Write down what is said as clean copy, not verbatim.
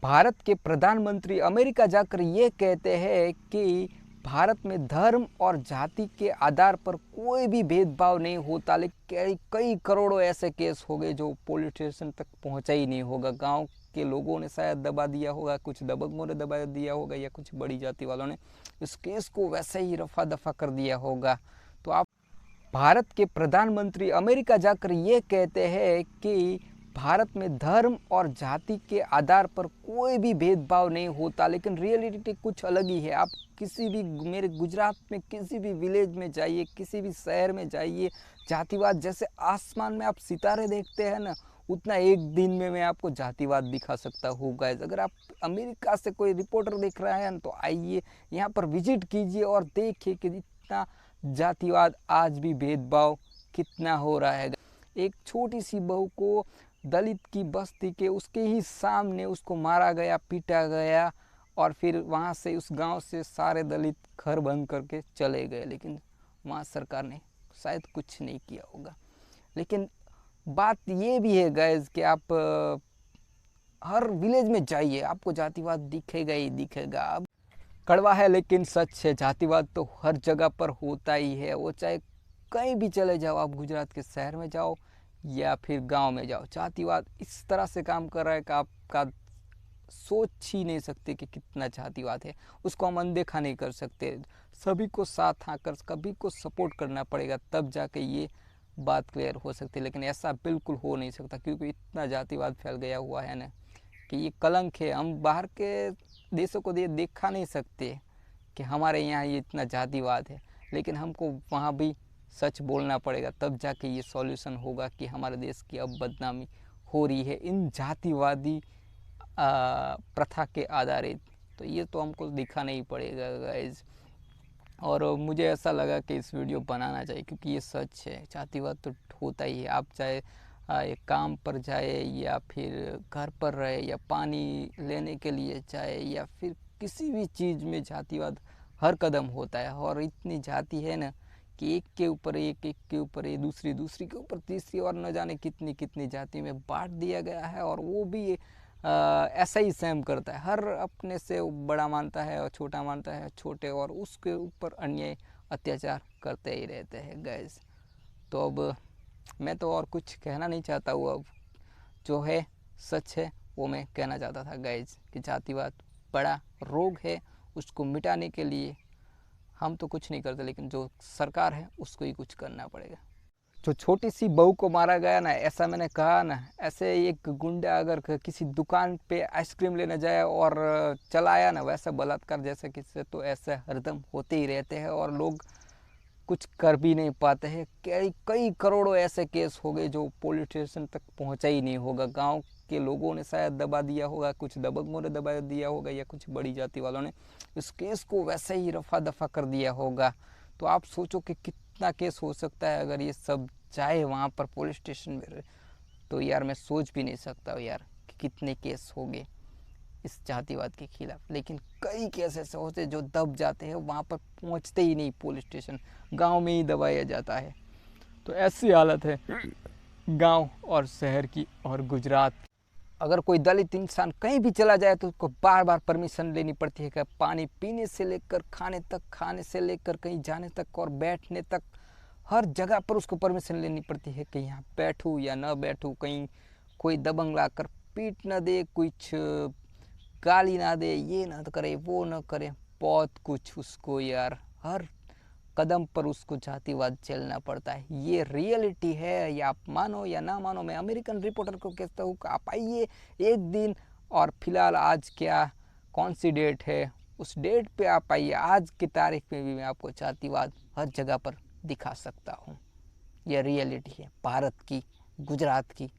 भारत के प्रधानमंत्री अमेरिका जाकर ये कहते हैं कि भारत में धर्म और जाति के आधार पर कोई भी भेदभाव नहीं होता, लेकिन कई करोड़ों ऐसे केस हो गए जो पुलिस स्टेशन तक पहुंचा ही नहीं होगा। गांव के लोगों ने शायद दबा दिया होगा, कुछ दबंगों ने दबा दिया होगा, या कुछ बड़ी जाति वालों ने इस केस को वैसे ही रफा दफा कर दिया होगा। तो आप भारत के प्रधानमंत्री अमेरिका जाकर ये कहते हैं कि भारत में धर्म और जाति के आधार पर कोई भी भेदभाव नहीं होता, लेकिन रियलिटी कुछ अलग ही है। आप किसी भी मेरे गुजरात में किसी भी विलेज में जाइए, किसी भी शहर में जाइए, जातिवाद जैसे आसमान में आप सितारे देखते हैं ना, उतना एक दिन में मैं आपको जातिवाद दिखा सकता हूँ गाइस। अगर आप अमेरिका से कोई रिपोर्टर देख रहा है ना, तो आइए यहाँ पर विजिट कीजिए और देखिए कि इतना जातिवाद, आज भी भेदभाव कितना हो रहा है। एक छोटी सी बहू को दलित की बस्ती के उसके ही सामने उसको मारा गया, पीटा गया, और फिर वहाँ से उस गांव से सारे दलित घर बंद करके चले गए, लेकिन वहाँ सरकार ने शायद कुछ नहीं किया होगा। लेकिन बात ये भी है गाइस कि आप हर विलेज में जाइए, आपको जातिवाद दिखेगा ही दिखेगा। अब कड़वा है लेकिन सच है, जातिवाद तो हर जगह पर होता ही है। वो चाहे कहीं भी चले जाओ, आप गुजरात के शहर में जाओ या फिर गांव में जाओ, जातिवाद इस तरह से काम कर रहा है कि आपका सोच ही नहीं सकते कि कितना जातिवाद है। उसको हम अनदेखा नहीं कर सकते। सभी को साथ आकर सभी को सपोर्ट करना पड़ेगा, तब जाके ये बात क्लियर हो सकती है। लेकिन ऐसा बिल्कुल हो नहीं सकता, क्योंकि इतना जातिवाद फैल गया हुआ है ना कि ये कलंक है। हम बाहर के देशों को ये देखा नहीं सकते कि हमारे यहाँ ये इतना जातिवाद है, लेकिन हमको वहाँ भी सच बोलना पड़ेगा, तब जाके ये सॉल्यूशन होगा कि हमारे देश की अब बदनामी हो रही है इन जातिवादी प्रथा के आधारित। तो ये तो हमको दिखाना ही पड़ेगा गाइज। और मुझे ऐसा लगा कि इस वीडियो बनाना चाहिए, क्योंकि ये सच है, जातिवाद तो होता ही है। आप चाहे एक काम पर जाए या फिर घर पर रहे या पानी लेने के लिए जाए या फिर किसी भी चीज़ में जातिवाद हर कदम होता है। और इतनी जाति है ना कि एक के ऊपर एक, एक के ऊपर एक, दूसरी के ऊपर तीसरी, और न जाने कितनी कितनी जाति में बांट दिया गया है। और वो भी ऐसा ही सेम करता है, हर अपने से बड़ा मानता है और छोटा मानता है छोटे, और उसके ऊपर अन्याय अत्याचार करते ही रहते हैं गाइस। तो अब मैं तो और कुछ कहना नहीं चाहता हूँ, अब जो है सच है वो मैं कहना चाहता था गाइस, कि जातिवाद बड़ा रोग है, उसको मिटाने के लिए हम तो कुछ नहीं करते, लेकिन जो सरकार है उसको ही कुछ करना पड़ेगा। जो छोटी सी बहू को मारा गया ना, ऐसा मैंने कहा ना, ऐसे एक गुंडा अगर किसी दुकान पे आइसक्रीम लेने जाए और चलाया ना, वैसा बलात्कार जैसे किससे, तो ऐसे हरदम होते ही रहते हैं और लोग कुछ कर भी नहीं पाते हैं। कई करोड़ों ऐसे केस हो गए जो पुलिस स्टेशन तक पहुंचा ही नहीं होगा। गांव के लोगों ने शायद दबा दिया होगा, कुछ दबंगों ने दबा दिया होगा, या कुछ बड़ी जाति वालों ने इस केस को वैसे ही रफा दफा कर दिया होगा। तो आप सोचो कि कितना केस हो सकता है अगर ये सब जाए वहाँ पर पुलिस स्टेशन में। तो यार मैं सोच भी नहीं सकता यार कि कितने केस हो गए इस जातिवाद के खिलाफ। लेकिन कई केस ऐसे होते जो दब जाते हैं, वहाँ पर पहुँचते ही नहीं पुलिस स्टेशन, गांव में ही दबाया जाता है। तो ऐसी हालत है गांव और शहर की और गुजरात। अगर कोई दलित इंसान कहीं भी चला जाए तो उसको बार बार परमिशन लेनी पड़ती है कि पानी पीने से लेकर खाने तक, खाने से लेकर कहीं जाने तक और बैठने तक, हर जगह पर उसको परमिशन लेनी पड़ती है कि यहाँ बैठूँ या न बैठूँ, कहीं कोई दबंग लाकर पीट न दे, कुछ गाली ना दे, ये ना करे, वो ना करे, बहुत कुछ उसको यार हर कदम पर उसको जातिवाद झेलना पड़ता है। ये रियलिटी है, या आप मानो या ना मानो। मैं अमेरिकन रिपोर्टर को कहता हूँ कि आप आइए एक दिन, और फिलहाल आज क्या कौन सी डेट है, उस डेट पे आप आइए, आज की तारीख में भी मैं आपको जातिवाद हर जगह पर दिखा सकता हूँ। यह रियलिटी है भारत की, गुजरात की।